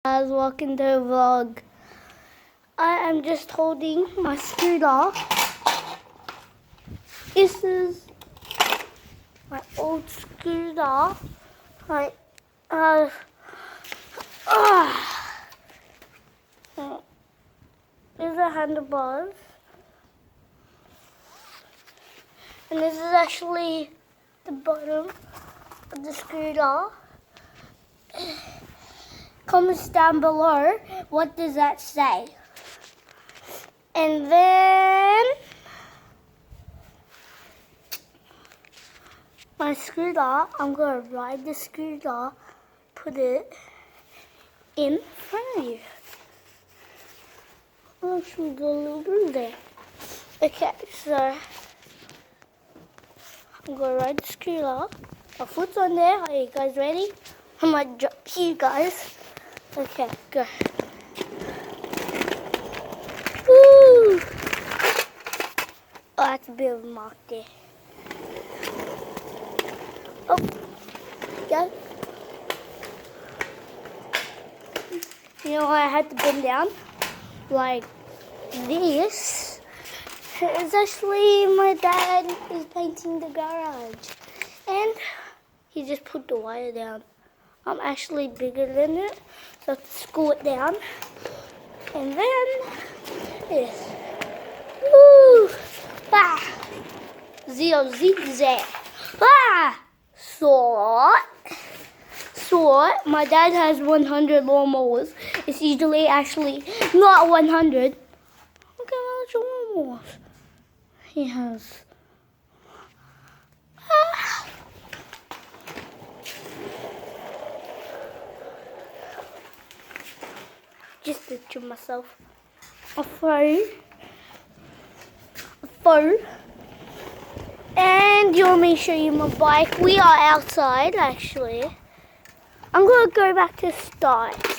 Guys, welcome to the vlog. I am just holding my scooter. This is my old scooter. These are handlebars, and this is actually the bottom of the scooter. Comments down below, what does that say? And then my scooter, I'm going to ride the scooter, put it in front of you. I'll actually go a little bit there. Okay, so I'm going to ride the scooter. My foot's on there. Are you guys ready? I'm going to drop you guys. Okay, go. Woo! Oh, that's a bit of a mark there. Oh, go. You know, I had to bend down like this. It's actually my dad is painting the garage, and he just put the wire down. I'm actually bigger than it, so I have to screw it down. And then this. Woo! Ah! Zigzag. Ah! So my dad has 100 lawnmowers. It's usually actually not 100. Look how much lawnmowers he has. Ah! Just picture myself a phone, and you want me to show you my bike? We are outside actually. I'm gonna go back to start.